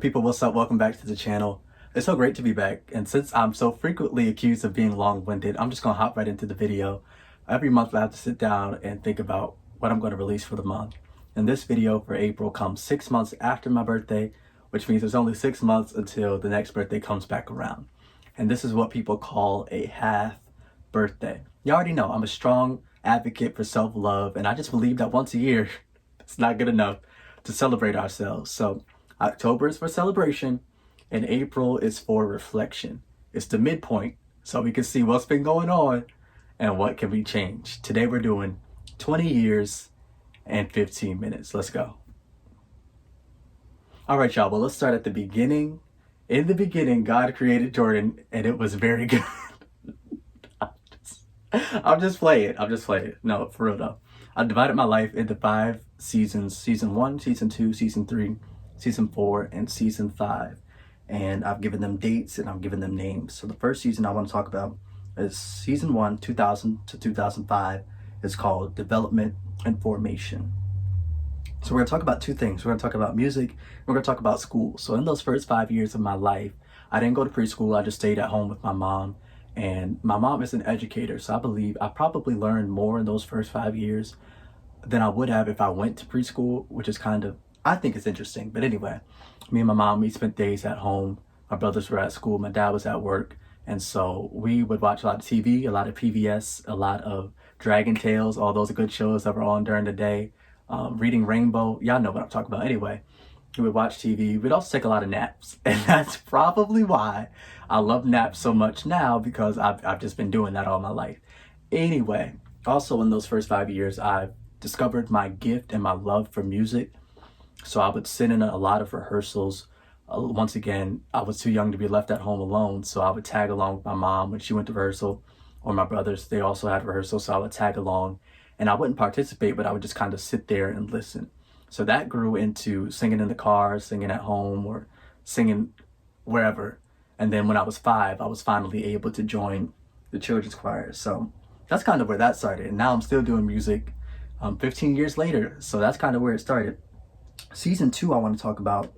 people, what's up? Welcome back to the channel. It's so great to be back, and since I'm so frequently accused of being long-winded, I'm just gonna hop right into the video. Every month I have to sit down and think about what I'm gonna release for the month. And this video for April comes 6 months after my birthday, which means there's only 6 months until the next birthday comes back around. And this is what people call a half birthday. You already know I'm a strong advocate for self-love, and I just believe that once a year, it's not good enough to celebrate ourselves. So October is for celebration and April is for reflection. It's the midpoint so we can see what's been going on and what can be changed. Today we're doing 20 years and 15 minutes. Let's go. All right, y'all. Well, let's start at the beginning. In the beginning, God created Jordan and it was very good. I'm just playing. No, for real though. I divided my life into 5 seasons: season 1, season 2, season 3, season 4, and season 5. And I've given them dates and I've given them names. So the first season I want to talk about is season 1, 2000 to 2005. It's called Development and Formation. So we're going to talk about 2 things. We're going to talk about music and we're going to talk about school. So in those first 5 years of my life, I didn't go to preschool. I just stayed at home with my mom. And my mom is an educator, so I believe I probably learned more in those first 5 years than I would have if I went to preschool, which is kind of, I think it's interesting. But anyway, me and my mom, we spent days at home. My brothers were at school, my dad was at work. And so we would watch a lot of TV, a lot of PBS, a lot of Dragon Tales, all those good shows that were on during the day. Reading Rainbow, y'all know what I'm talking about. Anyway, we would watch TV. We'd also take a lot of naps. And that's probably why I love naps so much now, because I've just been doing that all my life. Anyway, also in those first 5 years, I discovered my gift and my love for music. So I would sit in a lot of rehearsals. Once again, I was too young to be left at home alone. So I would tag along with my mom when she went to rehearsal, or my brothers, they also had rehearsal. So I would tag along and I wouldn't participate, but I would just kind of sit there and listen. So that grew into singing in the car, singing at home, or singing wherever. And then when I was 5, I was finally able to join the children's choir. So that's kind of where that started. And now I'm still doing music 15 years later. So that's kind of where it started. Season 2 I want to talk about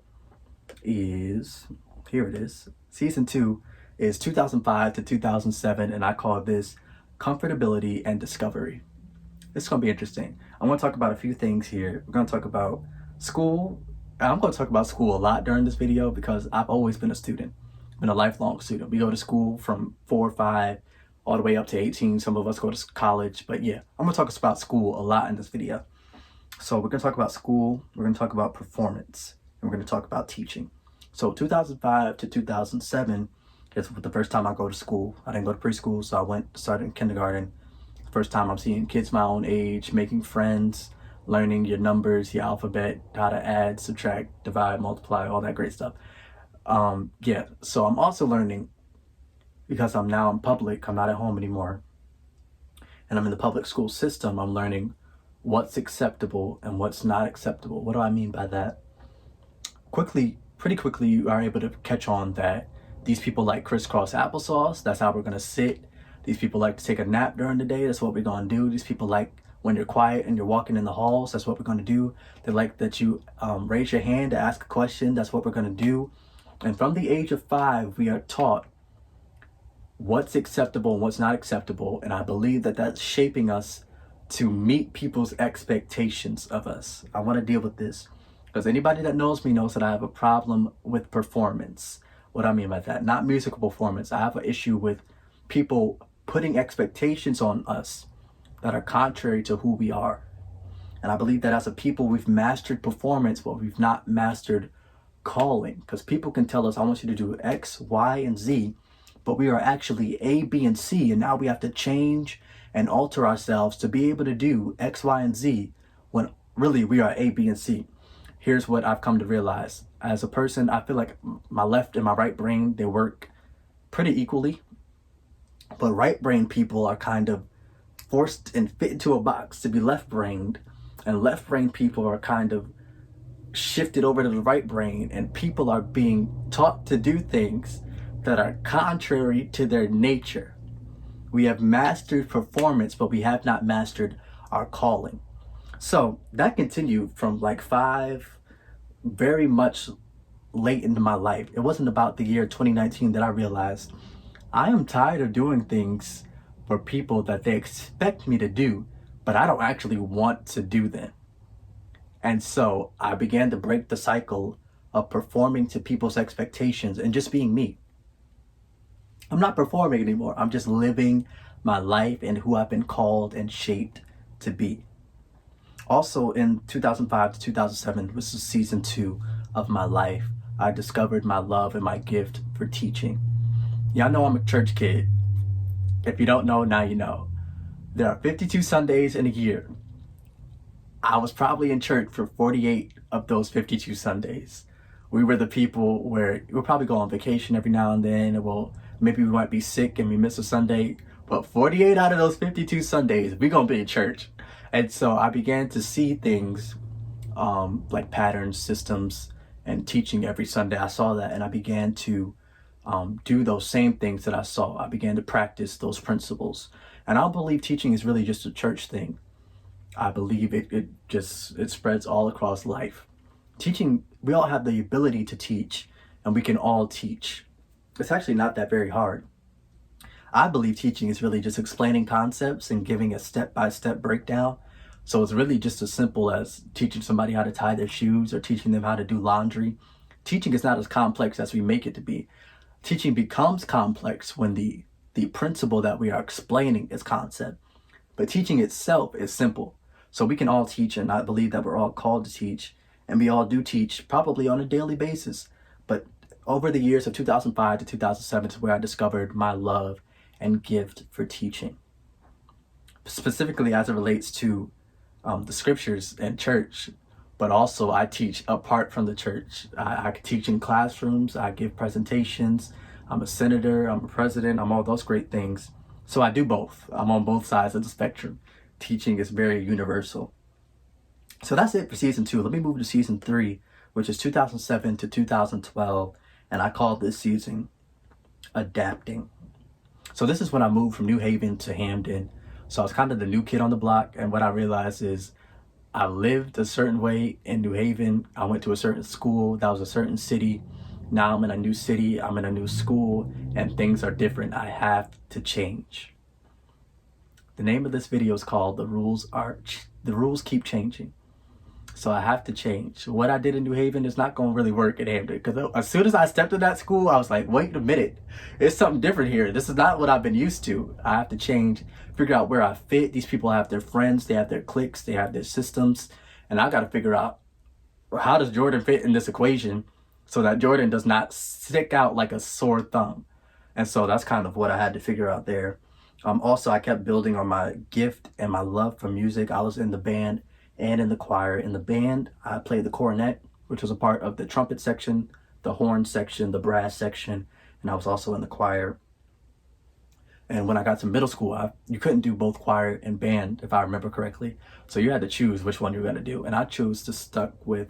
is, here it is. Season 2 is 2005 to 2007. And I call this Comfortability and Discovery. It's going to be interesting. I want to talk about a few things here. We're going to talk about school. I'm going to talk about school a lot during this video because I've always been a student. I've been a lifelong student. We go to school from 4 or 5 all the way up to 18. Some of us go to college. But yeah, I'm going to talk about school a lot in this video. So we're going to talk about school. We're going to talk about performance. And we're going to talk about teaching. So 2005 to 2007 is the first time I go to school. I didn't go to preschool, so I started in kindergarten. First time I'm seeing kids my own age, making friends, learning your numbers, your alphabet, how to add, subtract, divide, multiply, all that great stuff. Yeah, so I'm also learning, because I'm now in public, I'm not at home anymore, and I'm in the public school system, I'm learning what's acceptable and what's not acceptable. What do I mean by that? Pretty quickly, you are able to catch on that these people like crisscross applesauce. That's how we're going to sit. These people like to take a nap during the day. That's what we're going to do. These people like when you're quiet and you're walking in the halls. That's what we're going to do. They like that you raise your hand to ask a question. That's what we're going to do. And from the age of 5, we are taught what's acceptable and what's not acceptable. And I believe that that's shaping us to meet people's expectations of us. I want to deal with this because anybody that knows me knows that I have a problem with performance. What I mean by that, not musical performance. I have an issue with people putting expectations on us that are contrary to who we are. And I believe that as a people, we've mastered performance, but we've not mastered calling. Because people can tell us, I want you to do X, Y, and Z, but we are actually A, B, and C. And now we have to change and alter ourselves to be able to do X, Y, and Z when really we are A, B, and C. Here's what I've come to realize. As a person, I feel like my left and my right brain, they work pretty equally. But right brain people are kind of forced and fit into a box to be left brained, and left brain people are kind of shifted over to the right brain, and people are being taught to do things that are contrary to their nature. We have mastered performance, but we have not mastered our calling. So that continued from like 5, very much late into my life. It wasn't about the year 2019 that I realized I am tired of doing things for people that they expect me to do, but I don't actually want to do them. And so I began to break the cycle of performing to people's expectations and just being me. I'm not performing anymore. I'm just living my life and who I've been called and shaped to be. Also in 2005 to 2007, which is season 2 of my life, I discovered my love and my gift for teaching. Y'all know I'm a church kid. If you don't know, now you know. There are 52 Sundays in a year. I was probably in church for 48 of those 52 Sundays. We were the people where we'll probably go on vacation every now and then, and maybe we might be sick and we miss a Sunday, but 48 out of those 52 Sundays, we gonna be in church. And so I began to see things like patterns, systems, and teaching every Sunday. I saw that and I began to do those same things that I saw. I began to practice those principles. And I don't believe teaching is really just a church thing. I believe it spreads all across life. Teaching, we all have the ability to teach, and we can all teach. It's actually not that very hard. I believe teaching is really just explaining concepts and giving a step-by-step breakdown. So it's really just as simple as teaching somebody how to tie their shoes or teaching them how to do laundry. Teaching is not as complex as we make it to be. Teaching becomes complex when the principle that we are explaining is concept. But teaching itself is simple. So we can all teach, and I believe that we're all called to teach, and we all do teach probably on a daily basis. But over the years of 2005 to 2007 is where I discovered my love and gift for teaching. Specifically as it relates to the scriptures and church, but also I teach apart from the church. I teach in classrooms, I give presentations, I'm a senator, I'm a president, I'm all those great things. So I do both. I'm on both sides of the spectrum. Teaching is very universal. So that's it for season 2. Let me move to season 3, which is 2007 to 2012. And I call this season Adapting. So this is when I moved from New Haven to Hamden. So I was kind of the new kid on the block. And what I realized is I lived a certain way in New Haven. I went to a certain school. That was a certain city. Now I'm in a new city. I'm in a new school. And things are different. I have to change. The name of this video is called The Rules Keep Changing. So I have to change. What I did in New Haven is not going to really work at Hamden, because as soon as I stepped in that school, I was like, wait a minute, it's something different here. This is not what I've been used to. I have to change, figure out where I fit. These people have their friends, they have their cliques, they have their systems, and I got to figure out, how does Jordan fit in this equation so that Jordan does not stick out like a sore thumb? And so that's kind of what I had to figure out there. Also, I kept building on my gift and my love for music. I was in the band and in the choir. In the band, I played the cornet, which was a part of the trumpet section, the horn section, the brass section, and I was also in the choir. And when I got to middle school, you couldn't do both choir and band, if I remember correctly. So you had to choose which one you were going to do. And I chose to stick with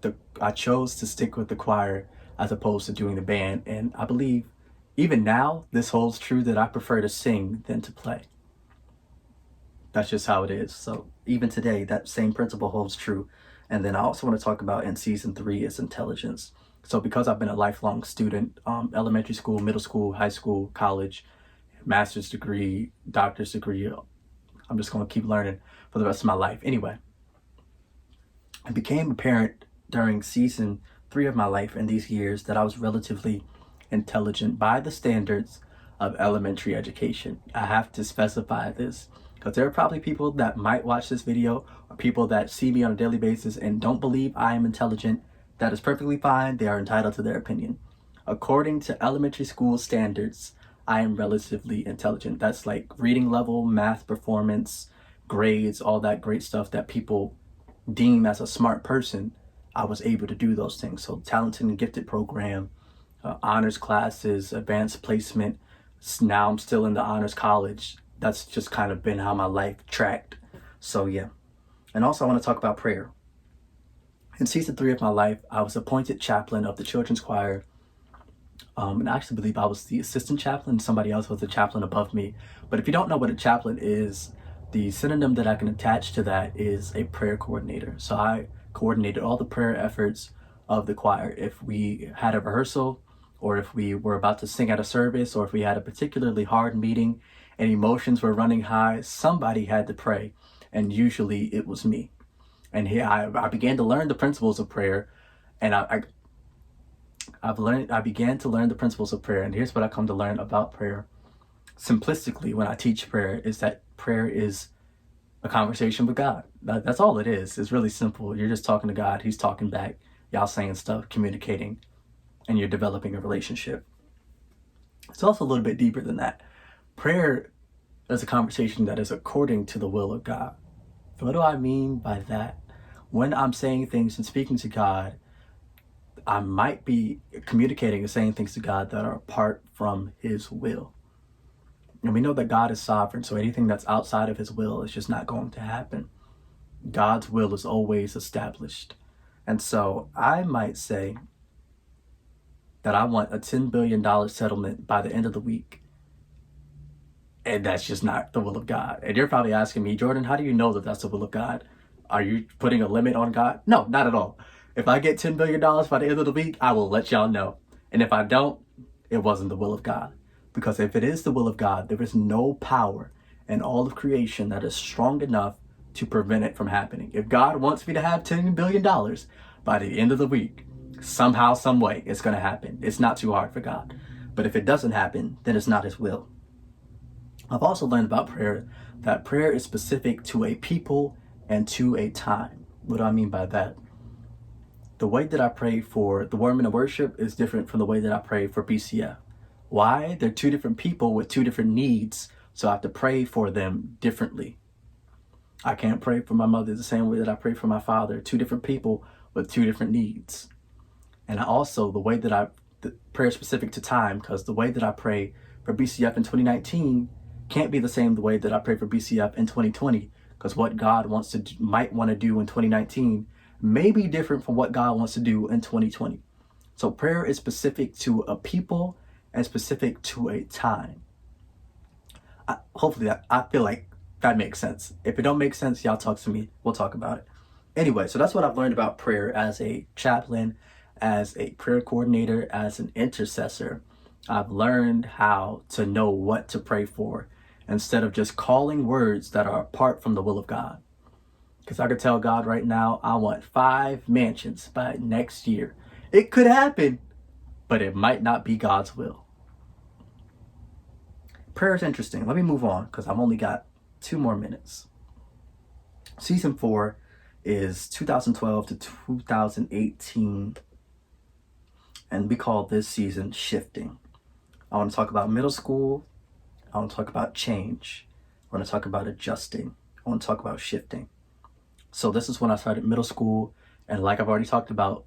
the choir as opposed to doing the band. And I believe even now, this holds true, that I prefer to sing than to play. That's just how it is. So even today, that same principle holds true. And then I also want to talk about in season 3 is intelligence. So because I've been a lifelong student, elementary school, middle school, high school, college, master's degree, doctor's degree, I'm just going to keep learning for the rest of my life. Anyway, I became apparent during season 3 of my life in these years that I was relatively intelligent by the standards of elementary education. I have to specify this because there are probably people that might watch this video or people that see me on a daily basis and don't believe I am intelligent. That is perfectly fine. They are entitled to their opinion. According to elementary school standards, I am relatively intelligent. That's like reading level, math performance, grades, all that great stuff that people deem as a smart person. I was able to do those things. So talented and gifted program, honors classes, advanced placement. Now I'm still in the honors college. That's just kind of been how my life tracked. So yeah. And also I want to talk about prayer. In season 3 of my life, I was appointed chaplain of the children's choir. And I actually believe I was the assistant chaplain. Somebody else was the chaplain above me. But if you don't know what a chaplain is, the synonym that I can attach to that is a prayer coordinator. So I coordinated all the prayer efforts of the choir. If we had a rehearsal, or if we were about to sing at a service, or if we had a particularly hard meeting and emotions were running high, somebody had to pray, and usually it was me. And here I began to learn the principles of prayer, and I began to learn the principles of prayer. And here's what I come to learn about prayer. Simplistically, when I teach prayer, is that prayer is a conversation with God. That's all it is. It's really simple. You're just talking to God. He's talking back. Y'all saying stuff, communicating, and you're developing a relationship. It's also a little bit deeper than that. Prayer is a conversation that is according to the will of God. What do I mean by that? When I'm saying things and speaking to God, I might be communicating and saying things to God that are apart from his will. And we know that God is sovereign, so anything that's outside of his will is just not going to happen. God's will is always established. And so I might say that I want a $10 billion settlement by the end of the week. And that's just not the will of God. And you're probably asking me, Jordan, how do you know that that's the will of God? Are you putting a limit on God? No, not at all. If I get $10 billion by the end of the week, I will let y'all know. And if I don't, it wasn't the will of God. Because if it is the will of God, there is no power in all of creation that is strong enough to prevent it from happening. If God wants me to have $10 billion by the end of the week, somehow, some way, it's going to happen. It's not too hard for God. But if it doesn't happen, then it's not his will. I've also learned about prayer that prayer is specific to a people and to a time. What do I mean by that? The way that I pray for the Women of Worship is different from the way that I pray for BCF. Why? They're two different people with two different needs, so I have to pray for them differently. I can't pray for my mother the same way that I pray for my father. Two different people with two different needs. And the prayer is specific to time, because the way that I pray for BCF in 2019 can't be the same the way that I pray for BCF in 2020, because what God might want to do in 2019 may be different from what God wants to do in 2020. So prayer is specific to a people and specific to a time. I feel like that makes sense. If it don't make sense, y'all talk to me. We'll talk about it. Anyway, so that's what I've learned about prayer as a chaplain, as a prayer coordinator, as an intercessor. I've learned how to know what to pray for instead of just calling words that are apart from the will of God. Because I could tell God right now, I want 5 mansions by next year. It could happen, but it might not be God's will. Prayer is interesting. Let me move on because I've only got 2 more minutes. Season 4 is 2012 to 2018. And we call this season Shifting. I want to talk about middle school. I want to talk about change. I want to talk about adjusting. I want to talk about shifting. So this is when I started middle school. And like I've already talked about,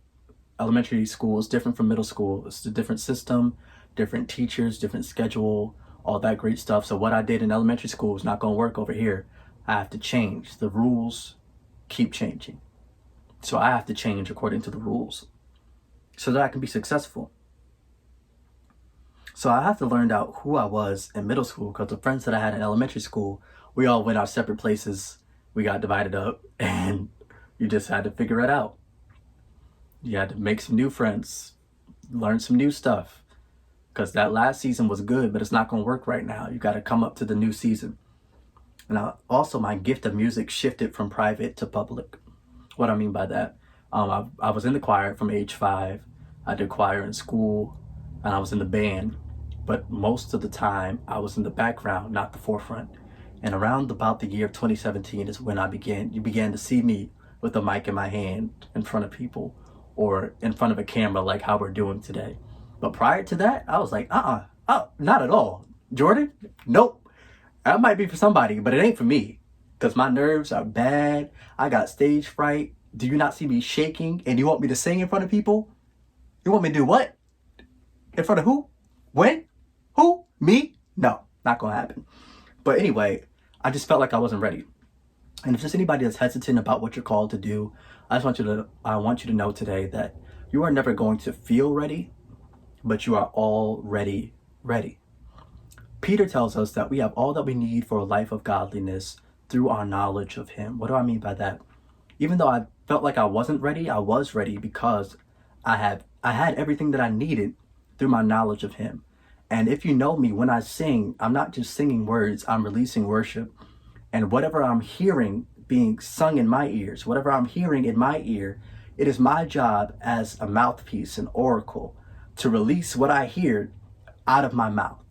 elementary school is different from middle school. It's a different system, different teachers, different schedule, all that great stuff. So what I did in elementary school is not going to work over here. I have to change. The rules keep changing. So I have to change according to the rules so that I can be successful. So I have to learn out who I was in middle school, because the friends that I had in elementary school, we all went our separate places. We got divided up, and you just had to figure it out. You had to make some new friends, learn some new stuff, because that last season was good, but it's not going to work right now. You got to come up to the new season. And also my gift of music shifted from private to public. What I mean by that, I was in the choir from age 5. I did choir in school, and I was in the band. But most of the time, I was in the background, not the forefront. And around about the year of 2017 is when you began to see me with a mic in my hand in front of people, or in front of a camera like how we're doing today. But prior to that, I was like, not at all. Jordan? Nope. That might be for somebody, but it ain't for me, because my nerves are bad. I got stage fright. Do you not see me shaking? And you want me to sing in front of people? You want me to do what? In front of who? When? Who? Me? No, not gonna happen. But anyway, I just felt like I wasn't ready. And if there's anybody that's hesitant about what you're called to do, I want you to know today that you are never going to feel ready, but you are already ready. Peter tells us that we have all that we need for a life of godliness through our knowledge of him. What do I mean by that? Even though I felt like I wasn't ready, I was ready because I had everything that I needed through my knowledge of him. And if you know me, when I sing, I'm not just singing words, I'm releasing worship. And whatever I'm hearing being sung in my ears, whatever I'm hearing in my ear, it is my job as a mouthpiece, an oracle, to release what I hear out of my mouth.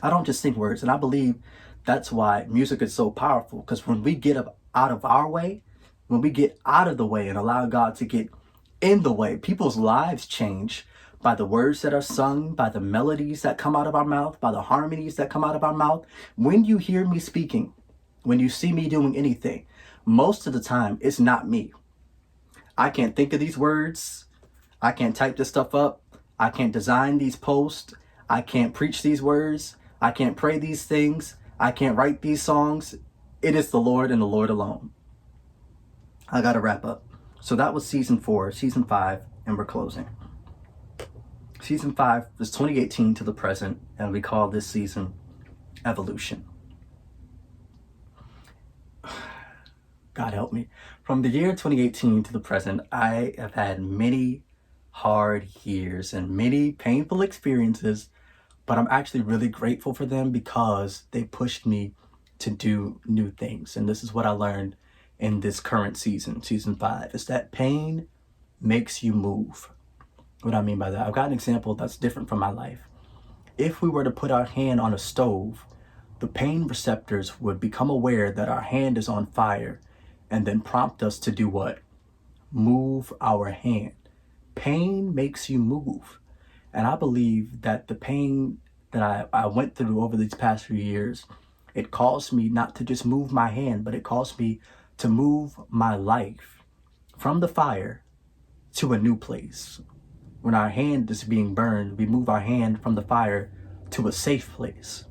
I don't just sing words. And I believe that's why music is so powerful, because when we get up out of our way, when we get out of the way and allow God to get in the way, people's lives change by the words that are sung, by the melodies that come out of our mouth, by the harmonies that come out of our mouth. When you hear me speaking, when you see me doing anything, most of the time it's not me. I can't think of these words. I can't type this stuff up. I can't design these posts. I can't preach these words. I can't pray these things. I can't write these songs. It is the Lord and the Lord alone. I got to wrap up. So that was season 4, season 5, and we're closing. Season 5 is 2018 to the present, and we call this season Evolution. God help me. From the year 2018 to the present, I have had many hard years and many painful experiences, but I'm actually really grateful for them because they pushed me to do new things. And this is what I learned in this current season, season 5, is that pain makes you move. What I mean by that, I've got an example that's different from my life. If we were to put our hand on a stove, the pain receptors would become aware that our hand is on fire and then prompt us to do what? Move our hand. Pain makes you move. And I believe that the pain that I went through over these past few years, it caused me not to just move my hand, but it caused me to move my life from the fire to a new place. When our hand is being burned, we move our hand from the fire to a safe place.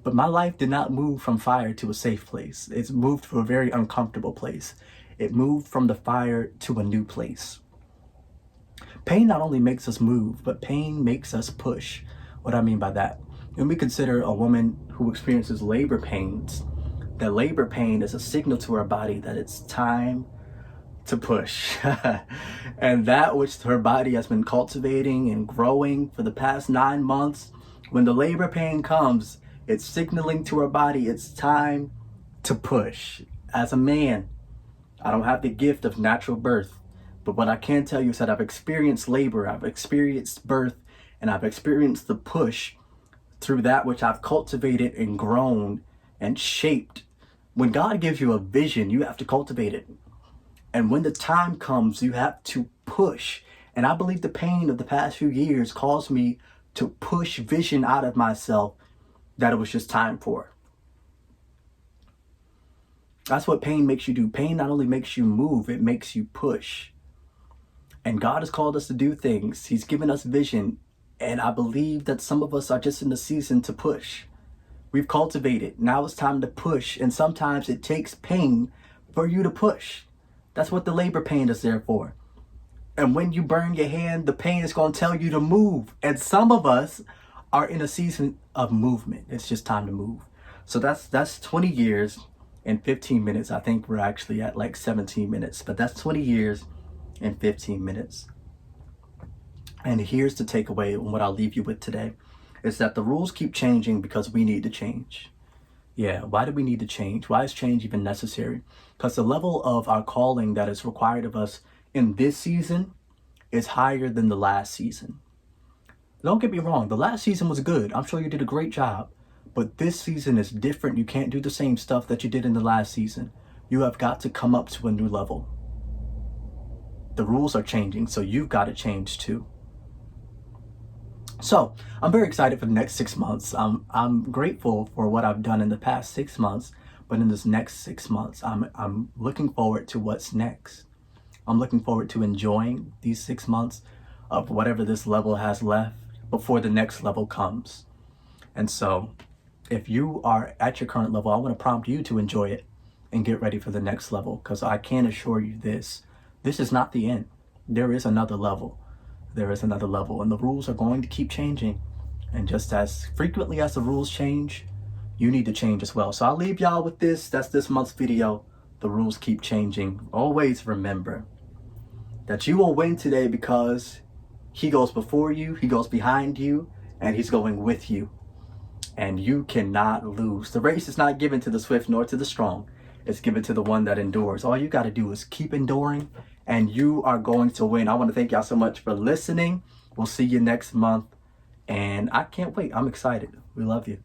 But my life did not move from fire to a safe place. It's moved to a very uncomfortable place. It moved from the fire to a new place. Pain not only makes us move, but pain makes us push. What I mean by that, when we consider a woman who experiences labor pains, that labor pain is a signal to her body that it's time to push. And that which her body has been cultivating and growing for the past 9 months, when the labor pain comes, it's signaling to her body it's time to push. As a man, I don't have the gift of natural birth, but what I can tell you is that I've experienced labor, I've experienced birth, and I've experienced the push through that which I've cultivated and grown and shaped. When God gives you a vision, you have to cultivate it. And when the time comes, you have to push. And I believe the pain of the past few years caused me to push vision out of myself that it was just time for. That's what pain makes you do. Pain not only makes you move, it makes you push. And God has called us to do things. He's given us vision. And I believe that some of us are just in the season to push. We've cultivated. Now it's time to push. And sometimes it takes pain for you to push. That's what the labor pain is there for. And when you burn your hand, the pain is going to tell you to move. And some of us are in a season of movement. It's just time to move. So that's 20 years and 15 minutes. I think we're actually at like 17 minutes, but that's 20 years and 15 minutes. And here's the takeaway, and what I'll leave you with today is that the rules keep changing because we need to change. Yeah, why do we need to change? Why is change even necessary? Because the level of our calling that is required of us in this season is higher than the last season. Don't get me wrong, the last season was good. I'm sure you did a great job. But this season is different. You can't do the same stuff that you did in the last season. You have got to come up to a new level. The rules are changing, so you've got to change too. So I'm very excited for the next 6 months. I'm grateful for what I've done in the past 6 months, but in this next 6 months, I'm looking forward to what's next. I'm looking forward to enjoying these 6 months of whatever this level has left before the next level comes. And so if you are at your current level, I want to prompt you to enjoy it and get ready for the next level, because I can assure you this is not the end. There is another level. There is another level, and the rules are going to keep changing. And just as frequently as the rules change, you need to change as well. So I'll leave y'all with this. That's this month's video. The rules keep changing. Always remember, that you will win today because he goes before you, he goes behind you, and he's going with you. And you cannot lose. The race is not given to the swift nor to the strong. It's given to the one that endures. All you got to do is keep enduring, and you are going to win. I want to thank y'all so much for listening. We'll see you next month. And I can't wait. I'm excited. We love you.